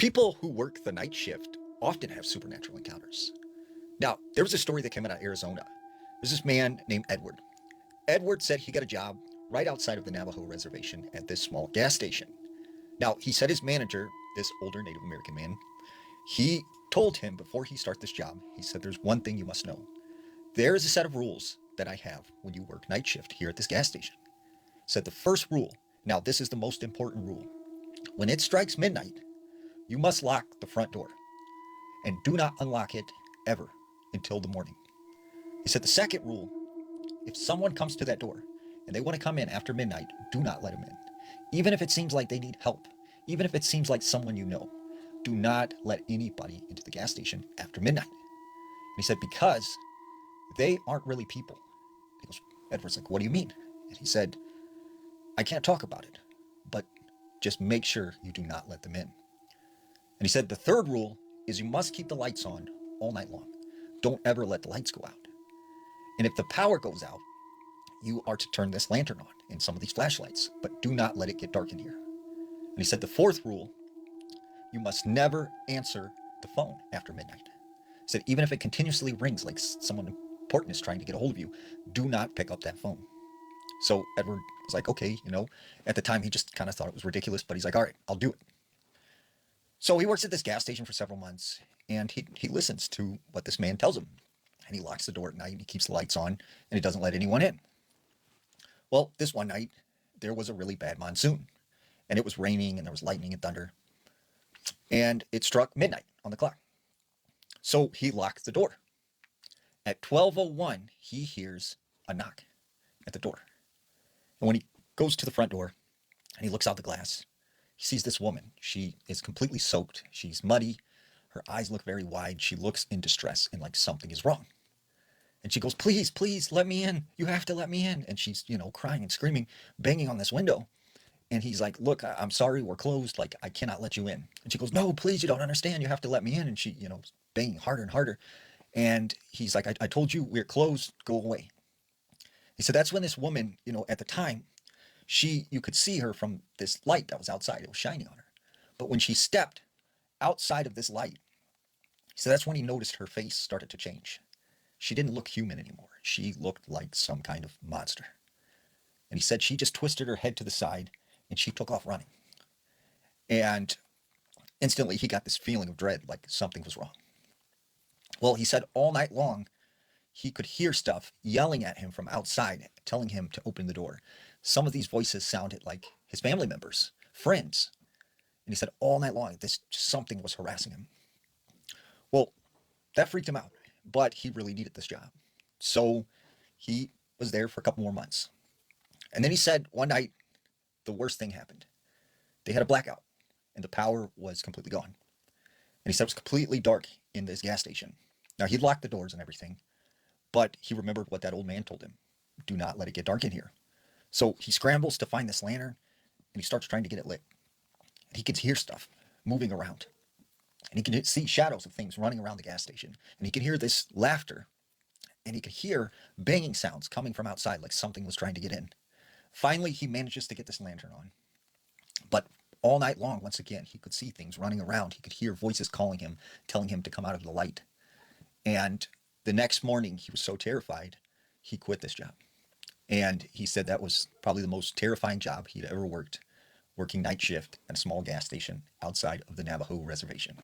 People who work the night shift often have supernatural encounters. Now, there was a story that came out of Arizona. There's this man named Edward. Edward said he got a job right outside of the Navajo reservation at this small gas station. Now, he said his manager, this older Native American man, he told him before he started this job, he said, there's one thing you must know. There is a set of rules that I have when you work night shift here at this gas station. He said the first rule, now this is the most important rule. When it strikes midnight, you must lock the front door and do not unlock it ever until the morning. He said the second rule, if someone comes to that door and they want to come in after midnight, do not let them in. Even if it seems like they need help, even if it seems like someone you know, do not let anybody into the gas station after midnight. And he said, because they aren't really people. He goes, Edward's like, what do you mean? And he said, I can't talk about it, but just make sure you do not let them in. And he said, the third rule is you must keep the lights on all night long. Don't ever let the lights go out. And if the power goes out, you are to turn this lantern on and some of these flashlights, but do not let it get dark in here. And he said, the fourth rule, you must never answer the phone after midnight. He said, even if it continuously rings like someone important is trying to get a hold of you, do not pick up that phone. So Edward was like, okay, at the time he just kind of thought it was ridiculous, but he's like, all right, I'll do it. So he works at this gas station for several months, and he listens to what this man tells him. And he locks the door at night, and he keeps the lights on, and he doesn't let anyone in. Well, this one night, there was a really bad monsoon, and it was raining, and there was lightning and thunder. And it struck midnight on the clock. So he locked the door. At 12:01, he hears a knock at the door. And when he goes to the front door, and he looks out the glass, he sees this woman. She is completely soaked. She's muddy. Her eyes look very wide. She looks in distress and like something is wrong. And she goes, please, please let me in. You have to let me in. And she's, crying and screaming, banging on this window. And he's like, look, I'm sorry, we're closed. Like, I cannot let you in. And she goes, no, please, you don't understand. You have to let me in. And she, banging harder and harder. And he's like, I told you we're closed. Go away. He said, that's when this woman, at the time, you could see her from this light that was outside. It was shining on her. But when she stepped outside of this light, he said that's when he noticed her face started to change. She didn't look human anymore. She looked like some kind of monster. And he said she just twisted her head to the side and she took off running. And instantly he got this feeling of dread, like something was wrong. Well, he said all night long, he could hear stuff yelling at him from outside, telling him to open the door. Some of these voices sounded like his family members, friends. And he said all night long, something was harassing him. Well, that freaked him out, but he really needed this job. So he was there for a couple more months. And then he said one night, the worst thing happened. They had a blackout and the power was completely gone. And he said it was completely dark in this gas station. Now he'd locked the doors and everything, but he remembered what that old man told him. Do not let it get dark in here. So he scrambles to find this lantern and he starts trying to get it lit. And he can hear stuff moving around. And he can see shadows of things running around the gas station. And he can hear this laughter. And he could hear banging sounds coming from outside like something was trying to get in. Finally, he manages to get this lantern on. But all night long, once again, he could see things running around. He could hear voices calling him, telling him to come out of the light. And the next morning, he was so terrified, he quit this job. And he said that was probably the most terrifying job he'd ever worked, working night shift at a small gas station outside of the Navajo reservation.